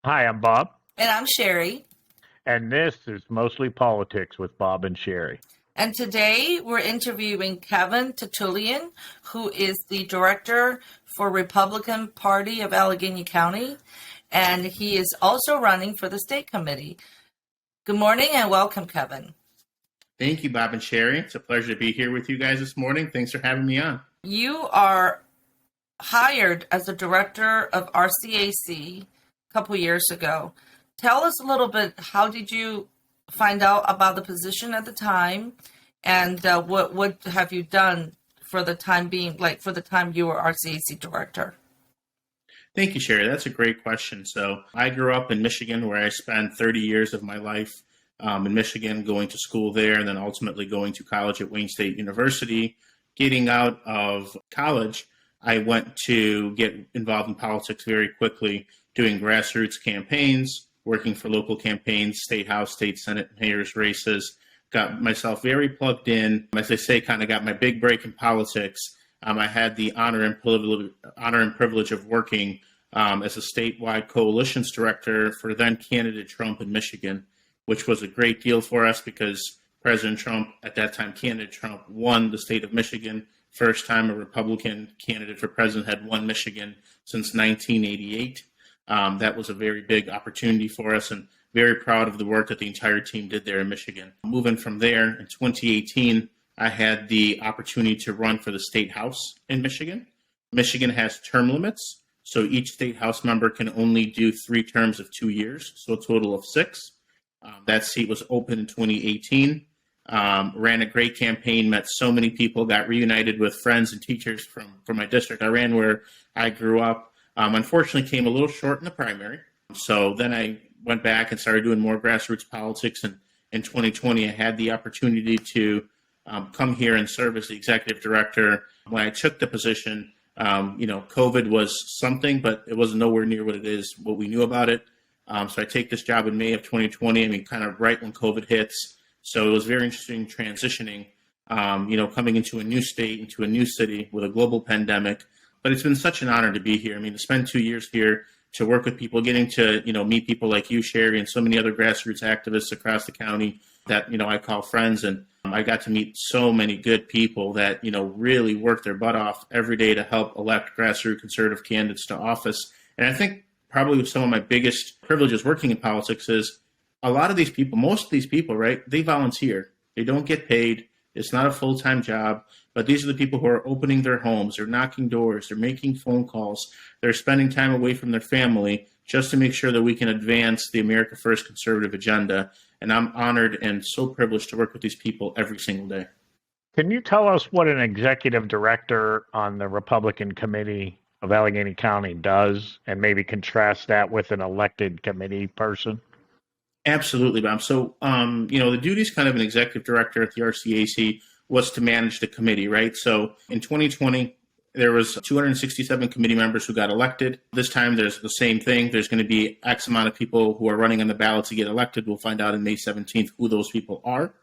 Hi, I'm Bob, And I'm Sherry. and this is Mostly Politics with Bob and Sherry. And today we're interviewing Kevin Tatulyan, who is the director for Republican Party of Allegheny County. And he is also running for the state committee. Good morning and welcome, Kevin. Thank you, Bob and Sherry. It's a pleasure to be here with you guys this morning. Thanks for having me on. You are hired as the director of RCAC a couple years ago. Tell us a little bit, how did you find out about the position at the time, and what have you done for the time being, like for the time you were RCAC director? Thank you, Sherry. That's a great question. So I grew up in Michigan, where I spent 30 years of my life in Michigan, going to school there, and then ultimately going to college at Wayne State University. Getting out of college, I went to get involved in politics very quickly, doing grassroots campaigns, working for local campaigns, state house, state senate, mayor's races. Got myself very plugged in. As I say, kind of got my big break in politics. I had the honor and privilege of working as a statewide coalitions director for then candidate Trump in Michigan, which was a great deal for us because President Trump, at that time candidate Trump, won the state of Michigan. First time a Republican candidate for president had won Michigan since 1988. That was a very big opportunity for us, and very proud of the work that the entire team did there in Michigan. Moving from there, in 2018, I had the opportunity to run for the state house in Michigan. Michigan has term limits, so each state house member can only do 3 terms of 2 years, so a total of 6. That seat was open in 2018. Ran a great campaign, met so many people, got reunited with friends and teachers from my district. I ran where I grew up. Unfortunately, came a little short in the primary. So then I went back and started doing more grassroots politics. And in 2020, I had the opportunity to come here and serve as the executive director. When I took the position, COVID was something, but it wasn't nowhere near what we knew about it. So I take this job in May of 2020. I mean, kind of right when COVID hits. So it was very interesting transitioning, coming into a new state, into a new city with a global pandemic. But it's been such an honor to be here. I mean, to spend 2 years here, to work with people, getting to, meet people like you, Sherry, and so many other grassroots activists across the county that, I call friends. And I got to meet so many good people that, really work their butt off every day to help elect grassroots conservative candidates to office. And I think probably some of my biggest privileges working in politics is a lot of these people, most of these people, right, they volunteer. They don't get paid. It's not a full-time job, but these are the people who are opening their homes, they're knocking doors, they're making phone calls, they're spending time away from their family just to make sure that we can advance the America First conservative agenda. And I'm honored and so privileged to work with these people every single day. Can you tell us what an executive director on the Republican Committee of Allegheny County does, and maybe contrast that with an elected committee person? Absolutely, Bob. So, the duties kind of an executive director at the RCAC was to manage the committee, right? So in 2020, there was 267 committee members who got elected. This time, there's the same thing. There's going to be X amount of people who are running on the ballot to get elected. We'll find out on May 17th who those people are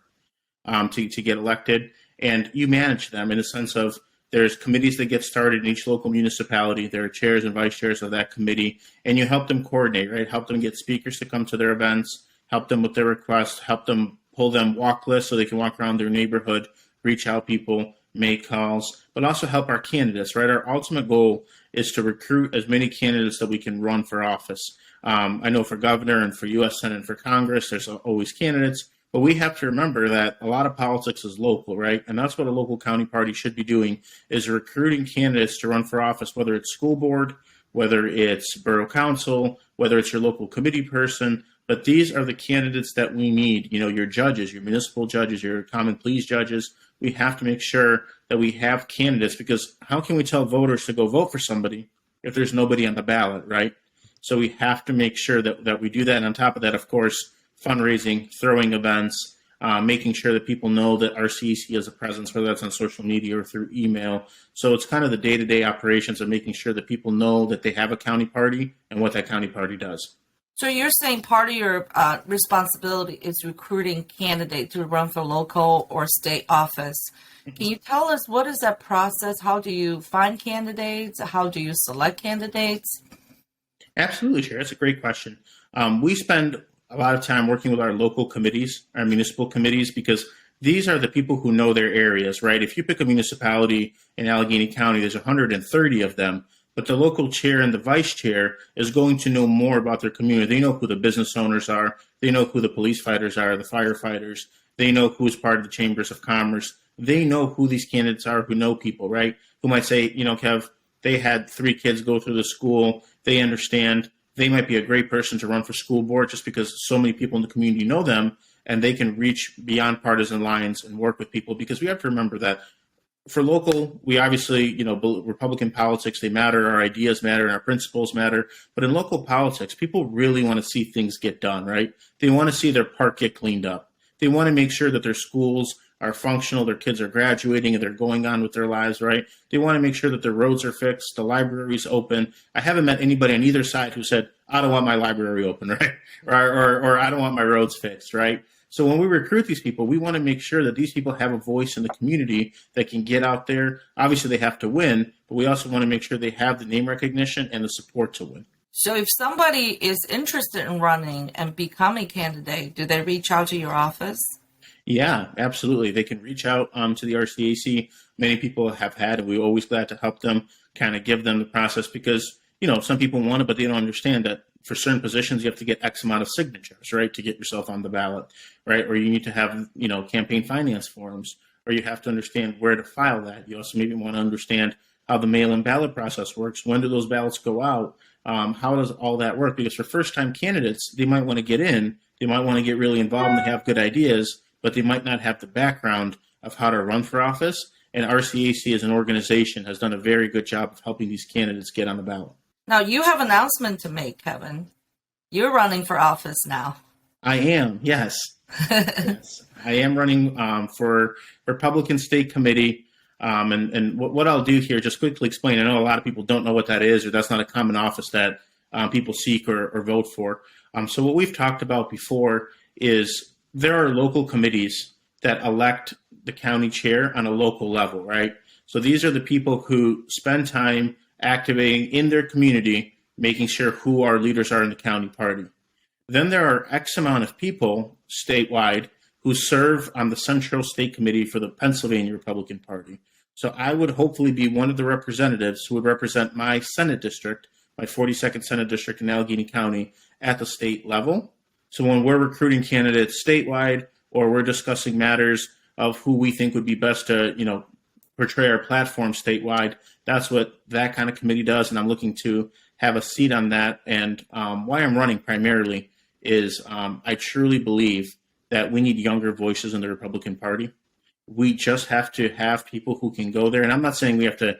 to get elected. And you manage them in the sense of there's committees that get started in each local municipality. There are chairs and vice chairs of that committee, and you help them coordinate, right? Help them get speakers to come to their events, help them with their requests, help them pull them walk lists so they can walk around their neighborhood, reach out people, make calls, but also help our candidates, right? Our ultimate goal is to recruit as many candidates that we can run for office. I know for governor and for U.S. Senate and for Congress, there's always candidates, but we have to remember that a lot of politics is local, right? And that's what a local county party should be doing, is recruiting candidates to run for office, whether it's school board, whether it's borough council, whether it's your local committee person. But these are the candidates that we need. Your judges, your municipal judges, your common pleas judges. We have to make sure that we have candidates, because how can we tell voters to go vote for somebody if there's nobody on the ballot, right? So we have to make sure that we do that. And on top of that, of course, fundraising, throwing events, making sure that people know that RCAC has a presence, whether that's on social media or through email. So it's kind of the day-to-day operations of making sure that people know that they have a county party and what that county party does. So you're saying part of your responsibility is recruiting candidates to run for local or state office. Can you tell us, what is that process? How do you find candidates? How do you select candidates? Absolutely, sure. That's a great question. We spend a lot of time working with our local committees, our municipal committees, because these are the people who know their areas, right? If you pick a municipality in Allegheny County, there's 130 of them, but the local chair and the vice chair is going to know more about their community. They know who the business owners are. They know who the police fighters are, the firefighters. They know who's part of the chambers of commerce. They know who these candidates are who know people, right? Who might say, Kev, they had 3 kids go through the school. They understand. They might be a great person to run for school board just because so many people in the community know them, and they can reach beyond partisan lines and work with people. Because we have to remember that for local, we obviously, Republican politics, they matter, our ideas matter, and our principles matter. But in local politics, people really want to see things get done, right? They want to see their park get cleaned up. They want to make sure that their schools are functional, their kids are graduating, and they're going on with their lives, right? They want to make sure that the roads are fixed, the library's open. I haven't met anybody on either side who said, I don't want my library open, right? Or I don't want my roads fixed, right? So when we recruit these people, we want to make sure that these people have a voice in the community that can get out there. Obviously, they have to win, but we also want to make sure they have the name recognition and the support to win. So if somebody is interested in running and become a candidate, do they reach out to your office? Yeah, absolutely. They can reach out to the RCAC. Many people have had, and we're always glad to help them, kind of give them the process because, some people want it, but they don't understand that for certain positions, you have to get X amount of signatures, right, to get yourself on the ballot, right? Or you need to have, campaign finance forms, or you have to understand where to file that. You also maybe want to understand how the mail-in ballot process works. When do those ballots go out? How does all that work? Because for first-time candidates, they might want to get in. They might want to get really involved and they have good ideas, but they might not have the background of how to run for office. And RCAC as an organization has done a very good job of helping these candidates get on the ballot. Now, you have an announcement to make, Kevin. You're running for office now. I am, yes. Yes. I am running for Republican State Committee. And what I'll do here, just quickly explain, I know a lot of people don't know what that is, or that's not a common office that people seek or vote for. So what we've talked about before is there are local committees that elect the county chair on a local level, right? So these are the people who spend time activating in their community, making sure who our leaders are in the county party. Then there are X amount of people statewide who serve on the Central State Committee for the Pennsylvania Republican Party. So I would hopefully be one of the representatives who would represent my Senate district, my 42nd Senate district in Allegheny County at the state level. So when we're recruiting candidates statewide or we're discussing matters of who we think would be best to, portray our platform statewide, that's what that kind of committee does. And I'm looking to have a seat on that. And why I'm running primarily is I truly believe that we need younger voices in the Republican Party. We just have to have people who can go there. And I'm not saying we have to,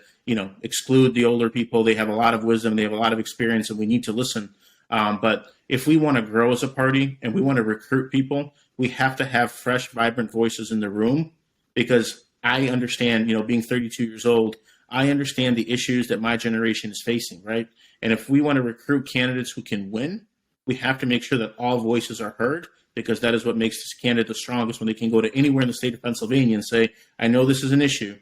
exclude the older people. They have a lot of wisdom. They have a lot of experience and we need to listen. But if we want to grow as a party and we want to recruit people, we have to have fresh, vibrant voices in the room because I understand, being 32 years old, I understand the issues that my generation is facing, right? And if we want to recruit candidates who can win, we have to make sure that all voices are heard because that is what makes this candidate the strongest when they can go to anywhere in the state of Pennsylvania and say, I know this is an issue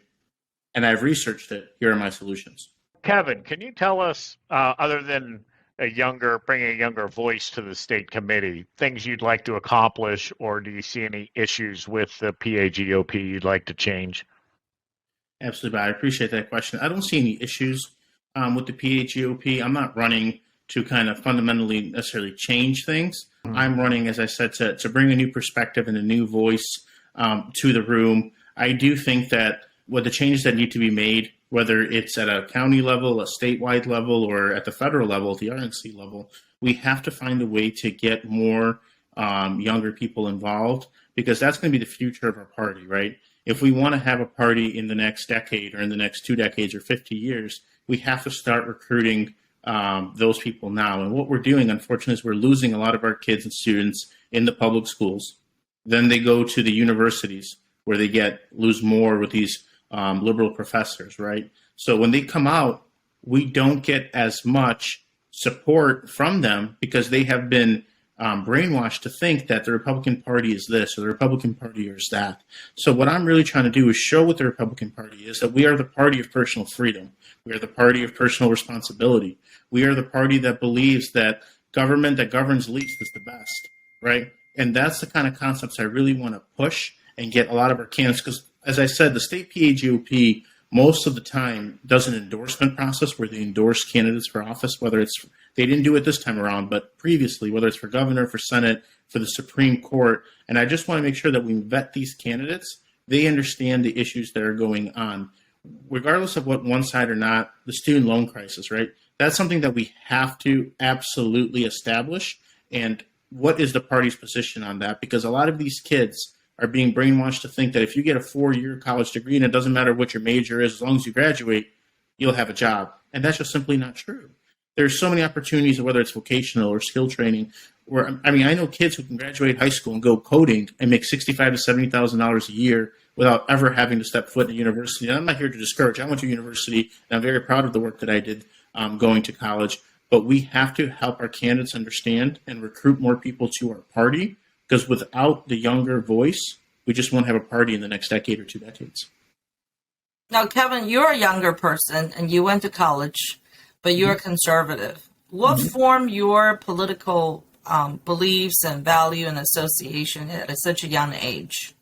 and I've researched it. Here are my solutions. Kevin, can you tell us, other than bringing a younger voice to the state committee, things you'd like to accomplish, or do you see any issues with the PAGOP you'd like to change? Absolutely, I appreciate that question. I don't see any issues with the PAGOP. I'm not running to kind of fundamentally necessarily change things. Mm-hmm. I'm running, as I said, to bring a new perspective and a new voice to the room. I do think that what the changes that need to be made, whether it's at a county level, a statewide level, or at the federal level, the RNC level, we have to find a way to get more younger people involved because that's going to be the future of our party, right? If we want to have a party in the next decade or in the next 2 decades or 50 years, we have to start recruiting those people now. And what we're doing, unfortunately, is we're losing a lot of our kids and students in the public schools. Then they go to the universities where they lose more with these liberal professors, right? So when they come out, we don't get as much support from them because they have been brainwashed to think that the Republican Party is this or the Republican Party is that. So what I'm really trying to do is show what the Republican Party is, that we are the party of personal freedom. We are the party of personal responsibility. We are the party that believes that government that governs least is the best, right? And that's the kind of concepts I really want to push and get a lot of our candidates, because as I said, the state PAGOP most of the time does an endorsement process where they endorse candidates for office, whether it's, they didn't do it this time around, but previously, whether it's for governor, for Senate, for the Supreme Court. And I just want to make sure that we vet these candidates. They understand the issues that are going on, regardless of what one side or not, the student loan crisis, right? That's something that we have to absolutely establish. And what is the party's position on that? Because a lot of these kids are being brainwashed to think that if you get a 4-year college degree and it doesn't matter what your major is, as long as you graduate, you'll have a job. And that's just simply not true. There's so many opportunities, whether it's vocational or skill training, where, I mean, I know kids who can graduate high school and go coding and make $65,000 to $70,000 a year without ever having to step foot in a university. And I'm not here to discourage. I went to university, and I'm very proud of the work that I did going to college. But we have to help our candidates understand and recruit more people to our party, because without the younger voice, we just won't have a party in the next decade or 2 decades. Now, Kevin, you're a younger person and you went to college, but you're a conservative. What formed your political beliefs and value and association at such a young age?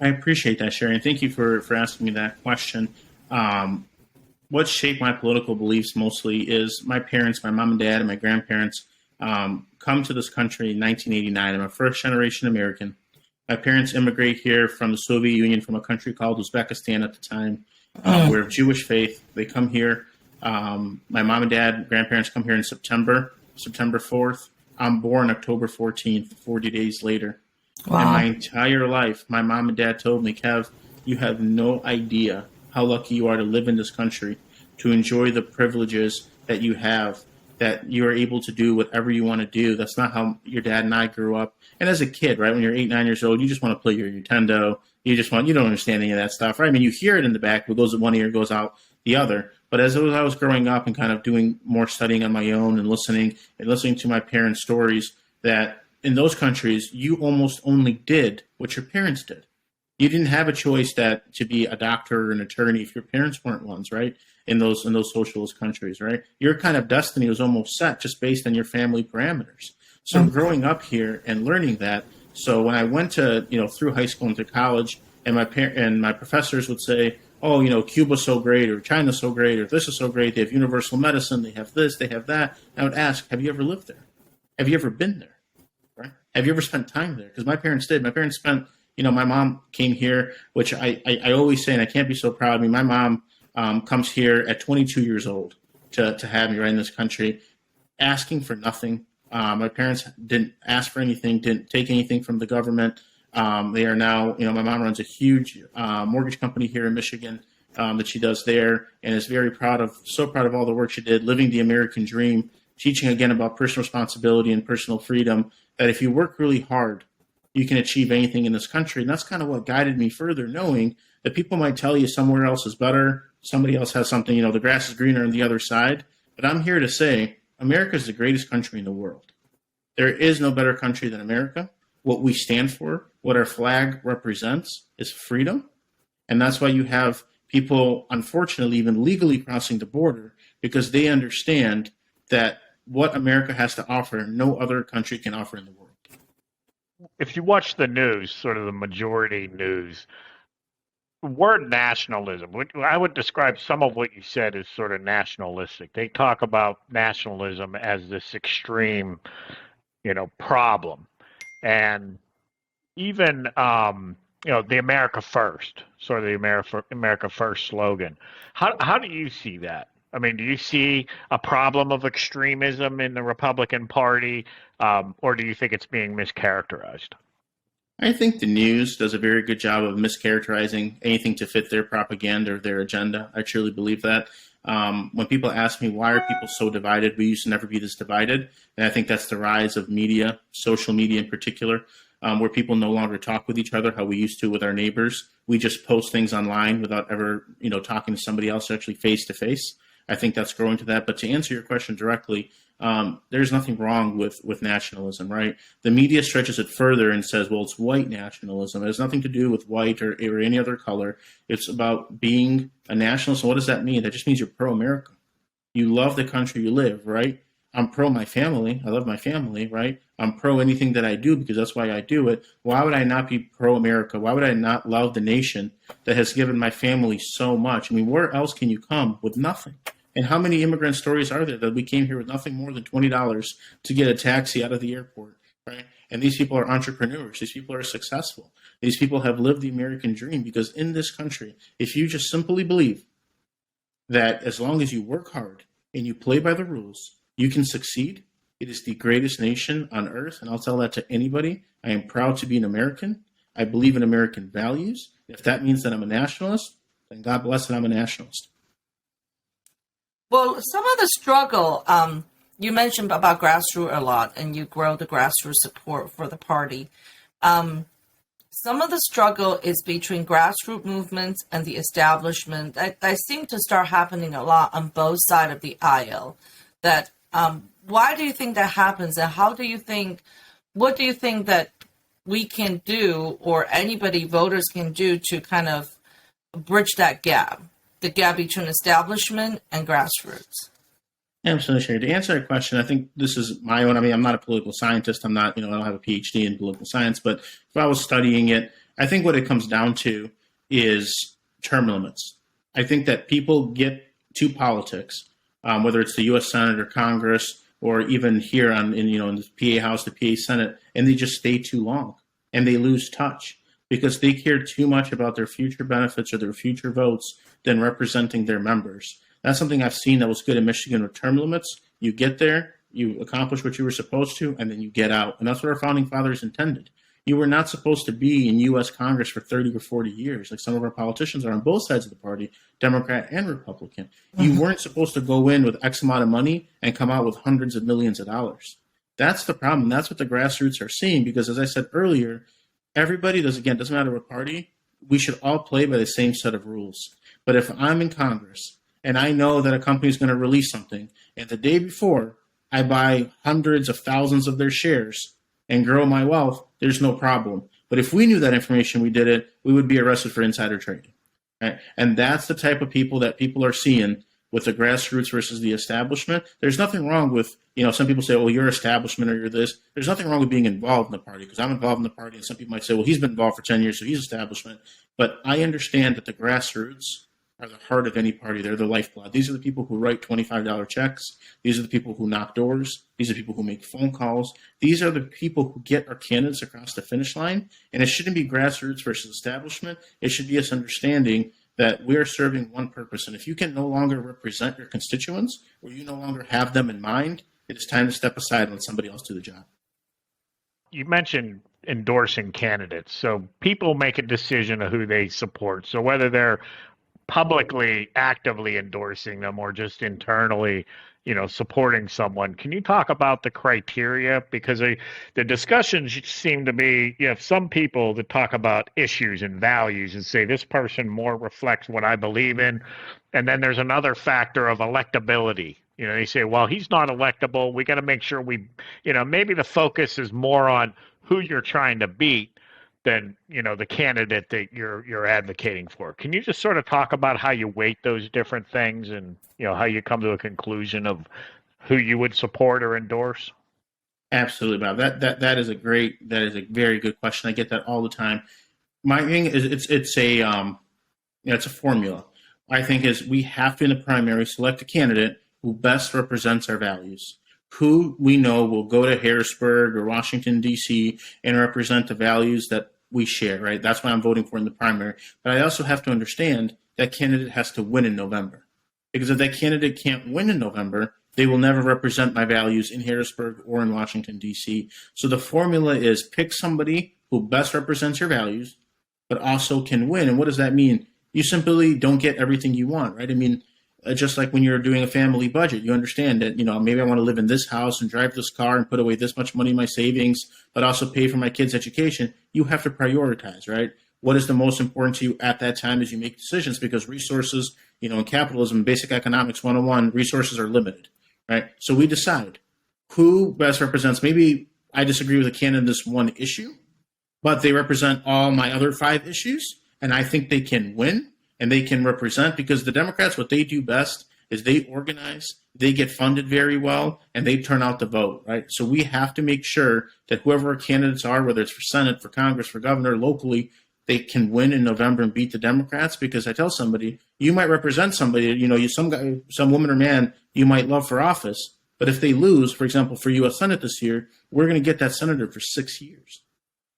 I appreciate that, Sherry, and thank you for asking me that question. What shaped my political beliefs mostly is my parents, my mom and dad, and my grandparents come to this country in 1989. I'm a first-generation American. My parents immigrate here from the Soviet Union, from a country called Uzbekistan at the time. We're of Jewish faith. They come here. My mom and dad, grandparents come here in September 4th. I'm born October 14th, 40 days later. Wow. And my entire life, my mom and dad told me, Kev, you have no idea how lucky you are to live in this country, to enjoy the privileges that you have, that you are able to do whatever you want to do. That's not how your dad and I grew up. And as a kid, right, when you're 8, 9 years old, you just want to play your Nintendo. You don't understand any of that stuff, right? I mean, you hear it in the back, what goes in one ear goes out the other. But as I was growing up and kind of doing more studying on my own and listening to my parents' stories, that in those countries, you almost only did what your parents did. You didn't have a choice that to be a doctor or an attorney if your parents weren't ones, right? In those socialist countries, right? Your kind of destiny was almost set just based on your family parameters. So growing up here and learning that, so when I went to, through high school and to college, and my professors would say, oh, Cuba's so great, or China's so great, or this is so great, they have universal medicine, they have this, they have that. And I would ask, have you ever lived there? Have you ever been there? Right? Have you ever spent time there? Because my parents did. My parents spent, my mom came here, which I always say, and I can't be so proud of me, my mom comes here at 22 years old to have me right in this country, asking for nothing. My parents didn't ask for anything, didn't take anything from the government. They are now, my mom runs a huge mortgage company here in Michigan that she does there, and is so proud of all the work she did, living the American dream, teaching again about personal responsibility and personal freedom, that if you work really hard, you can achieve anything in this country. And that's kind of what guided me further, knowing that people might tell you somewhere else is better, somebody else has something, the grass is greener on the other side. But I'm here to say America is the greatest country in the world. There is no better country than America. What we stand for, what our flag represents, is freedom. And that's why you have people, unfortunately, even legally crossing the border, because they understand that what America has to offer, no other country can offer in the world. If you watch the news, sort of the majority news, the word nationalism, I would describe some of what you said as sort of nationalistic. They talk about nationalism as this extreme, problem. And even, the America First, sort of the America First slogan. How do you see that? I mean, do you see a problem of extremism in the Republican Party, or do you think it's being mischaracterized? I think the news does a very good job of mischaracterizing anything to fit their propaganda or their agenda. I truly believe that. When people ask me, why are people so divided? We used to never be this divided. And I think that's the rise of media, social media in particular, where people no longer talk with each other how we used to with our neighbors. We just post things online without ever, talking to somebody else actually face to face. I think that's growing to that. But to answer your question directly, there's nothing wrong with nationalism, right? The media stretches it further and says, well, it's white nationalism. It has nothing to do with white or any other color. It's about being a nationalist. And what does that mean? That just means you're pro-America. You love the country you live, right? I'm pro my family. I love my family, right? I'm pro anything that I do because that's why I do it. Why would I not be pro-America? Why would I not love the nation that has given my family so much? I mean, where else can you come with nothing? And how many immigrant stories are there that we came here with nothing more than $20 to get a taxi out of the airport, right? And these people are entrepreneurs. These people are successful. These people have lived the American dream because in this country, if you just simply believe that as long as you work hard and you play by the rules, you can succeed. It is the greatest nation on earth, and I'll tell that to anybody. I am proud to be an American. I believe in American values. If that means that I'm a nationalist, then God bless that I'm a nationalist. Well, some of the struggle, you mentioned about grassroots a lot, and you grow the grassroots support for the party. Some of the struggle is between grassroots movements and the establishment. That seem to start happening a lot on both sides of the aisle. That why do you think that happens, and what do you think that we can do, or anybody, voters can do to kind of bridge that gap, the gap between establishment and grassroots? Absolutely, Sherry. To answer that question, I think this is my own. I mean, I'm not a political scientist. I'm not, I don't have a PhD in political science, but if I was studying it, I think what it comes down to is term limits. I think that people get to politics, whether it's the U.S. Senate or Congress, or even here in the PA House, the PA Senate, and they just stay too long and they lose touch because they care too much about their future benefits or their future votes than representing their members. That's something I've seen that was good in Michigan with term limits. You get there, you accomplish what you were supposed to, and then you get out. And that's what our founding fathers intended. You were not supposed to be in U.S. Congress for 30 or 40 years, like some of our politicians are on both sides of the party, Democrat and Republican. You weren't supposed to go in with X amount of money and come out with hundreds of millions of dollars. That's the problem. That's what the grassroots are seeing because, as I said earlier, everybody doesn't matter what party, we should all play by the same set of rules. But if I'm in Congress and I know that a company is going to release something, and the day before I buy hundreds of thousands of their shares and grow my wealth, there's no problem. But if we knew that information, we did it, we would be arrested for insider trading. Right? And that's the type of people that people are seeing with the grassroots versus the establishment. There's nothing wrong with, some people say, well, you're establishment or you're this. There's nothing wrong with being involved in the party because I'm involved in the party. And some people might say, well, he's been involved for 10 years, so he's establishment. But I understand that the grassroots are the heart of any party. They're the lifeblood. These are the people who write $25 checks. These are the people who knock doors. These are the people who make phone calls. These are the people who get our candidates across the finish line. And it shouldn't be grassroots versus establishment. It should be us understanding that we're serving one purpose. And if you can no longer represent your constituents or you no longer have them in mind, it is time to step aside and let somebody else do the job. You mentioned endorsing candidates. So people make a decision of who they support. So whether they're publicly actively endorsing them or just internally, supporting someone. Can you talk about the criteria? Because the discussions seem to be, you have some people that talk about issues and values and say this person more reflects what I believe in. And then there's another factor of electability. They say, well, he's not electable. We got to make sure maybe the focus is more on who you're trying to beat than the candidate that you're advocating for. Can you just sort of talk about how you weight those different things and how you come to a conclusion of who you would support or endorse? Absolutely, Bob. That is a very good question. I get that all the time. My thing is it's a formula. I think is we have to in the primary select a candidate who best represents our values, who we know will go to Harrisburg or Washington, D.C. and represent the values that we share, right? That's why I'm voting for in the primary. But I also have to understand that candidate has to win in November. Because if that candidate can't win in November, they will never represent my values in Harrisburg or in Washington, D.C. So the formula is pick somebody who best represents your values, but also can win. And what does that mean? You simply don't get everything you want, right? I mean, just like when you're doing a family budget, you understand that, maybe I want to live in this house and drive this car and put away this much money in my savings, but also pay for my kids' education. You have to prioritize, right? What is the most important to you at that time as you make decisions? Because resources, in capitalism, basic economics 101, resources are limited, right? So we decide, who best represents. Maybe I disagree with a candidate in this one issue, but they represent all my other 5 issues, and I think they can win and they can represent, because the Democrats, what they do best is they organize, they get funded very well, and they turn out the vote, right? So we have to make sure that whoever our candidates are, whether it's for Senate, for Congress, for governor, locally, they can win in November and beat the Democrats. Because I tell somebody, you might represent somebody, some guy, some woman or man you might love for office, but if they lose, for example, for U.S. Senate this year, we're going to get that senator for 6 years.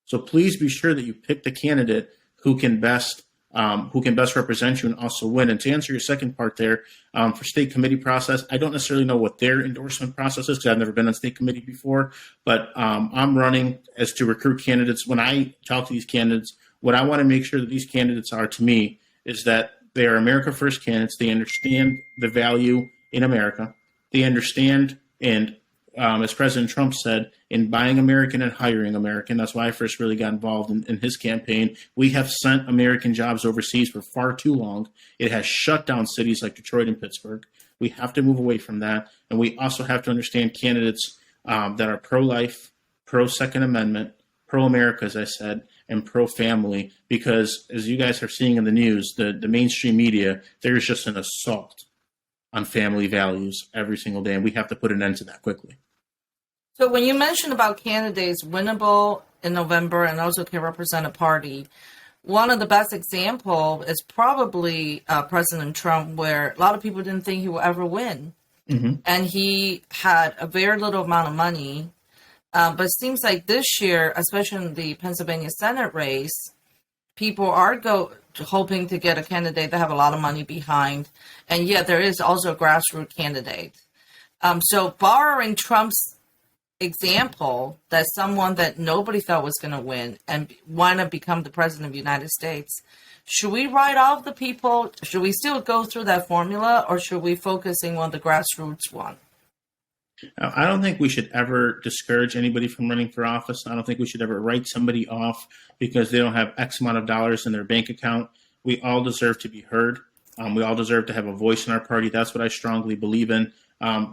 So please be sure that you pick the candidate who can best represent you and also win. And to answer your second part there, for state committee process, I don't necessarily know what their endorsement process is because I've never been on state committee before, but I'm running as to recruit candidates. When I talk to these candidates, what I want to make sure that these candidates are to me is that they are America First candidates. They understand the value in America. They understand, and as President Trump said, in buying American and hiring American. That's why I first really got involved in his campaign. We have sent American jobs overseas for far too long. It has shut down cities like Detroit and Pittsburgh. We have to move away from that. And we also have to understand candidates that are pro-life, pro-Second Amendment, pro-America, as I said, and pro-family, because as you guys are seeing in the news, the mainstream media, there's just an assault on family values every single day, and we have to put an end to that quickly. So when you mentioned about candidates winnable in November and also can represent a party, one of the best example is probably President Trump, where a lot of people didn't think he would ever win. Mm-hmm. And he had a very little amount of money. But it seems like this year, especially in the Pennsylvania Senate race, people are hoping to get a candidate that have a lot of money behind. And yet there is also a grassroots candidate. So borrowing Trump's example, that someone that nobody thought was going to win and want to become the president of the United States, should we write off the people? Should we still go through that formula, or should we focusing on the grassroots one? I don't think we should ever discourage anybody from running for office. I don't think we should ever write somebody off because they don't have X amount of dollars in their bank account. We all deserve to be heard. We all deserve to have a voice in our party. That's what I strongly believe in.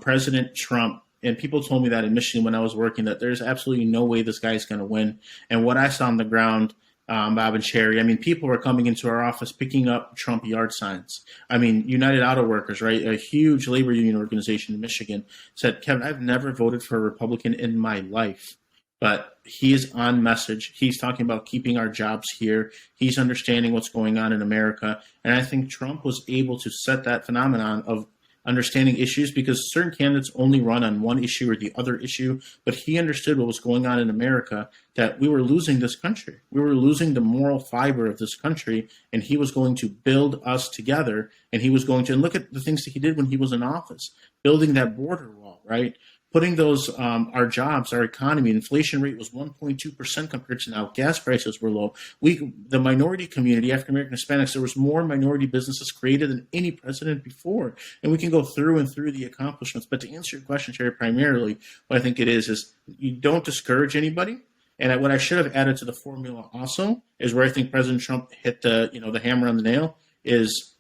President Trump, and people told me that in Michigan when I was working, that there's absolutely no way this guy's going to win. And what I saw on the ground, Bob and Sherry, I mean, people were coming into our office picking up Trump yard signs. I mean, United Auto Workers, right, a huge labor union organization in Michigan, said, Kevin, I've never voted for a Republican in my life, but he is on message. He's talking about keeping our jobs here. He's understanding what's going on in America. And I think Trump was able to set that phenomenon of understanding issues, because certain candidates only run on one issue or the other issue, but he understood what was going on in America, that we were losing this country. We were losing the moral fiber of this country, and he was going to build us together, and he was going to, and look at the things that he did when he was in office, building that border wall, right? Putting those, our jobs, our economy, inflation rate was 1.2% compared to now. Gas prices were low. The minority community, African American, Hispanics, there was more minority businesses created than any president before. And we can go through and through the accomplishments. But to answer your question, Sherry, primarily, what I think it is you don't discourage anybody. And what I should have added to the formula also is where I think President Trump hit the hammer on the nail is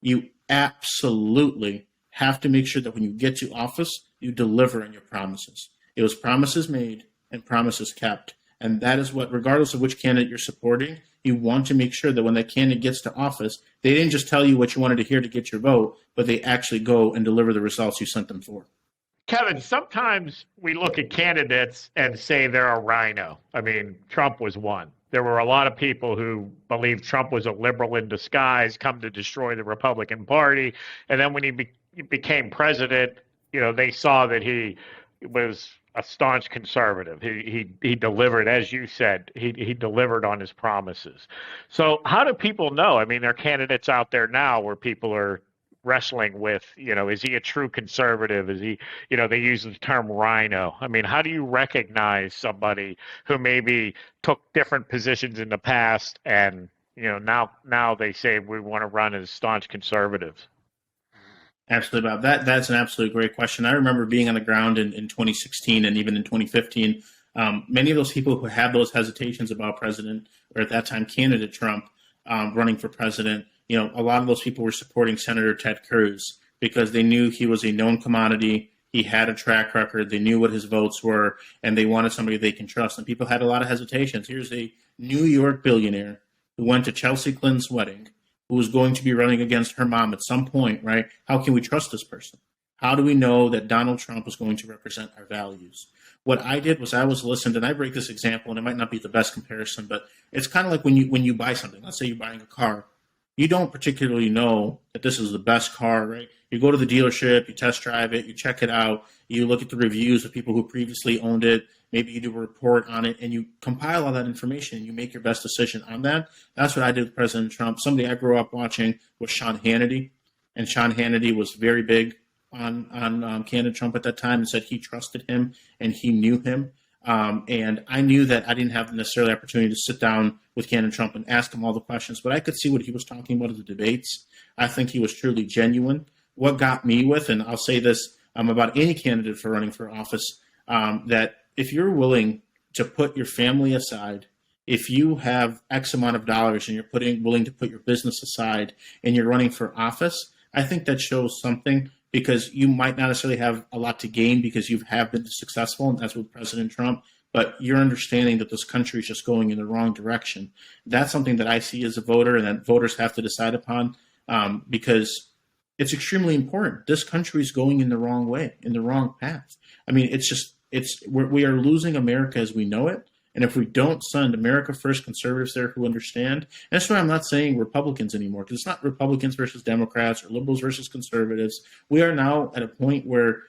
you absolutely have to make sure that when you get to office, you deliver on your promises. It was promises made and promises kept. And that is what, regardless of which candidate you're supporting, you want to make sure that when that candidate gets to office, they didn't just tell you what you wanted to hear to get your vote, but they actually go and deliver the results you sent them for. Kevin, sometimes we look at candidates and say they're a rhino. I mean, Trump was one. There were a lot of people who believed Trump was a liberal in disguise, come to destroy the Republican Party. And then when he became president, they saw that he was a staunch conservative. He delivered, as you said, he delivered on his promises. So how do people know? I mean, there are candidates out there now where people are wrestling with, is he a true conservative? Is he, they use the term rhino. I mean, how do you recognize somebody who maybe took different positions in the past and, now they say we want to run as staunch conservatives? Absolutely, Bob. That's an absolutely great question. I remember being on the ground in 2016 and even in 2015. Many of those people who had those hesitations about President, or at that time candidate Trump, running for president, a lot of those people were supporting Senator Ted Cruz because they knew he was a known commodity. He had a track record. They knew what his votes were, and they wanted somebody they can trust. And people had a lot of hesitations. Here's a New York billionaire who went to Chelsea Clinton's wedding, who was going to be running against her mom at some point, right? How can we trust this person? How do we know that Donald Trump is going to represent our values? What I did was I was listened, and I break this example, and it might not be the best comparison, but it's kind of like when you buy something. Let's say you're buying a car. You don't particularly know that this is the best car, right? You go to the dealership, you test drive it, you check it out, you look at the reviews of people who previously owned it, maybe you do a report on it, and you compile all that information and you make your best decision on that. That's what I did with President Trump. Somebody I grew up watching was Sean Hannity, and Sean Hannity was very big on candidate Trump at that time and said he trusted him and he knew him. And I knew that I didn't have necessarily the opportunity to sit down with candidate Trump and ask him all the questions, but I could see what he was talking about at the debates. I think he was truly genuine. What got me with, and I'll say this about any candidate for running for office, that if you're willing to put your family aside, if you have X amount of dollars and you're willing to put your business aside and you're running for office, I think that shows something, because you might not necessarily have a lot to gain because you have been successful, and that's with President Trump, but you're understanding that this country is just going in the wrong direction. That's something that I see as a voter and that voters have to decide upon, because it's extremely important. This country is going in the wrong way, in the wrong path. I mean, we are losing America as we know it. And if we don't send America First conservatives there who understand, and that's why I'm not saying Republicans anymore, because it's not Republicans versus Democrats or liberals versus conservatives. We are now at a point where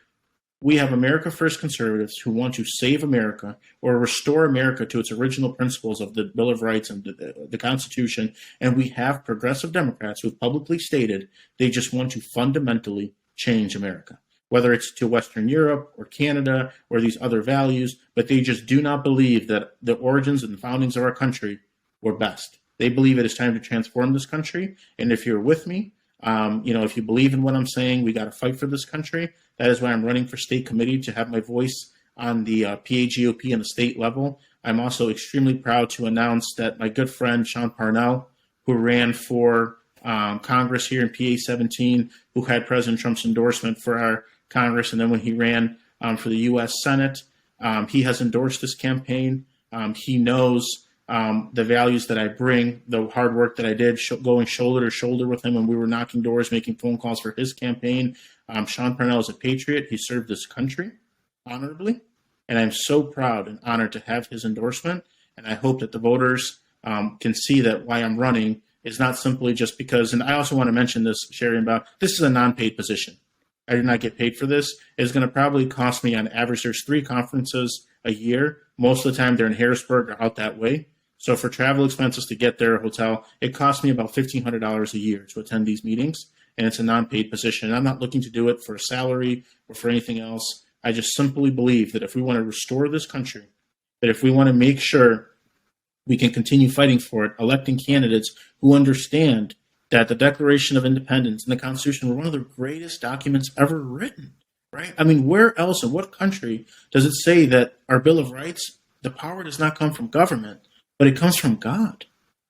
we have America First conservatives who want to save America or restore America to its original principles of the Bill of Rights and the Constitution. And we have progressive Democrats who have publicly stated they just want to fundamentally change America, whether it's to Western Europe or Canada or these other values, but they just do not believe that the origins and the foundings of our country were best. They believe it is time to transform this country. And if you're with me, if you believe in what I'm saying, we got to fight for this country. That is why I'm running for state committee, to have my voice on the PAGOP and the state level. I'm also extremely proud to announce that my good friend Sean Parnell, who ran for Congress here in PA 17, who had President Trump's endorsement for our Congress, and then when he ran for the U.S. Senate, he has endorsed this campaign. He knows the values that I bring, the hard work that I did, going shoulder to shoulder with him when we were knocking doors, making phone calls for his campaign. Sean Parnell is a patriot. He served this country honorably, and I'm so proud and honored to have his endorsement. And I hope that the voters can see that why I'm running is not simply just because, and I also want to mention this, Sherry, about this is a non-paid position. I did not get paid for this. It's going to probably cost me on average, there's 3 conferences a year. Most of the time they're in Harrisburg or out that way. So for travel expenses to get there, a hotel, it costs me about $1,500 a year to attend these meetings, and it's a non-paid position. And I'm not looking to do it for a salary or for anything else. I just simply believe that if we want to restore this country, that if we want to make sure we can continue fighting for it, electing candidates who understand that the Declaration of Independence and the Constitution were one of the greatest documents ever written, right? I mean, where else, in what country does it say that our Bill of Rights, the power does not come from government, but it comes from God?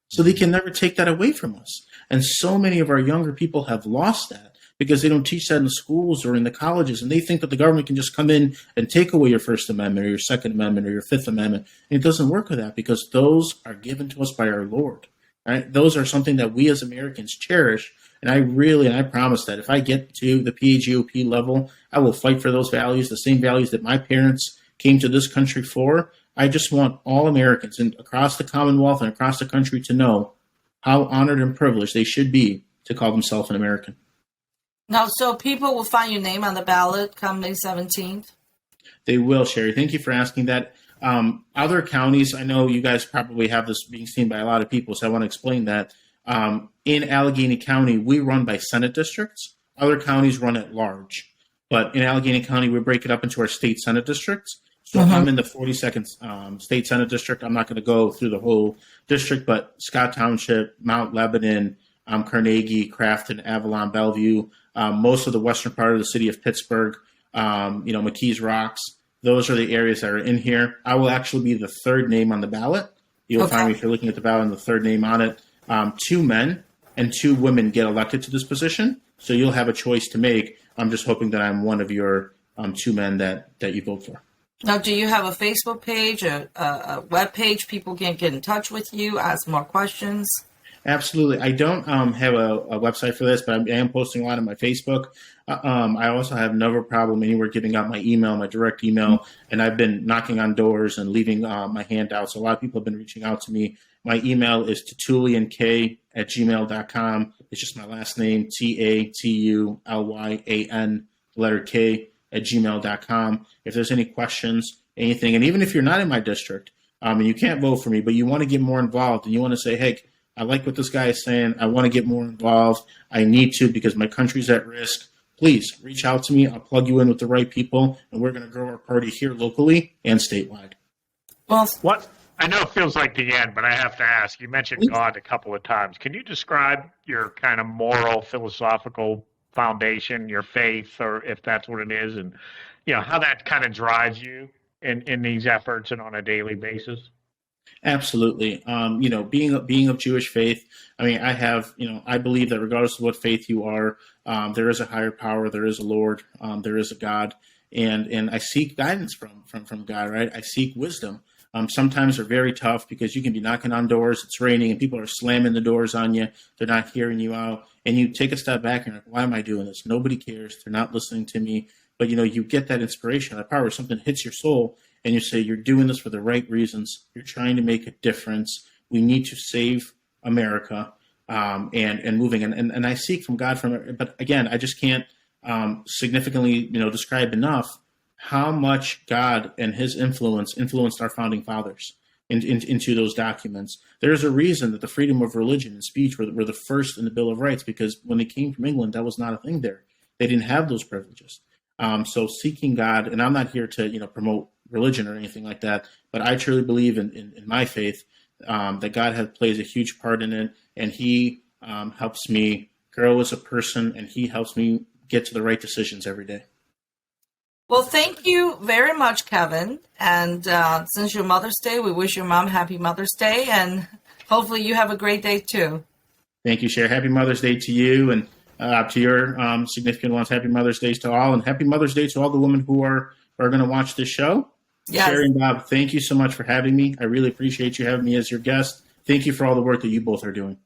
So they can never take that away from us. And so many of our younger people have lost that because they don't teach that in the schools or in the colleges, and they think that the government can just come in and take away your First Amendment or your Second Amendment or your Fifth Amendment. And it doesn't work with that, because those are given to us by our Lord. Right? Those are something that we as Americans cherish. And I promise that if I get to the PAGOP level, I will fight for those values, the same values that my parents came to this country for. I just want all Americans and across the Commonwealth and across the country to know how honored and privileged they should be to call themselves an American. Now, so people will find your name on the ballot come May 17th? They will, Sherry. Thank you for asking that. Other counties, I know you guys probably have this being seen by a lot of people, so I want to explain that. In Allegheny County, we run by Senate districts. Other counties run at large. But in Allegheny County, we break it up into our state Senate districts. So I'm in the 42nd state Senate district. I'm not going to go through the whole district, but Scott Township, Mount Lebanon, Carnegie, Crafton, Avalon, Bellevue, most of the western part of the city of Pittsburgh, McKees Rocks. Those are the areas that are in here. I will actually be the third name on the ballot. You'll find me, if you're looking at the ballot, and the third name on it. 2 men and 2 women get elected to this position, so you'll have a choice to make. I'm just hoping that I'm one of your two men that you vote for. Now, do you have a Facebook page, a web page people can get in touch with you, ask more questions? Absolutely. I don't have a website for this, but I am posting a lot on my Facebook. I also have no problem anywhere giving out my email, my direct email, and I've been knocking on doors and leaving my handouts. A lot of people have been reaching out to me. My email is tatulyank@gmail.com. It's just my last name, TATULYAN, letter K, @gmail.com. If there's any questions, anything, and even if you're not in my district and you can't vote for me, but you want to get more involved and you want to say, hey, I like what this guy is saying. I want to get more involved. I need to because my country's at risk. Please reach out to me. I'll plug you in with the right people, and we're going to grow our party here locally and statewide. Well, What I know it feels like the end, but I have to ask. You mentioned God a couple of times. Can you describe your kind of moral, philosophical foundation, your faith, or if that's what it is, and how that kind of drives you in these efforts and on a daily basis? Absolutely. Being of Jewish faith, I believe that regardless of what faith you are, there is a higher power, there is a Lord, there is a God, and I seek guidance from God, right? I seek wisdom. Sometimes they're very tough because you can be knocking on doors, it's raining, and people are slamming the doors on you. They're not hearing you out, and you take a step back and you're like, why am I doing this? Nobody cares. They're not listening to me. But you get that inspiration, that power. Something hits your soul, and you say, you're doing this for the right reasons. You're trying to make a difference. We need to save America and moving. And I seek from God but again, I just can't significantly, describe enough how much God and his influenced our founding fathers into those documents. There's a reason that the freedom of religion and speech were the first in the Bill of Rights, because when they came from England, that was not a thing there. They didn't have those privileges. So seeking God, and I'm not here to, promote religion or anything like that, but I truly believe in my faith that God plays a huge part in it, and he helps me grow as a person, and he helps me get to the right decisions every day. Well, thank you very much, Kevin. And since your Mother's Day, we wish your mom happy Mother's Day, and hopefully you have a great day too. Thank you, Cher. Happy Mother's Day to you and to your significant ones. Happy Mother's Day to all, and happy Mother's Day to all the women who are going to watch this show. Yes. Cher and Bob, thank you so much for having me. I really appreciate you having me as your guest. Thank you for all the work that you both are doing.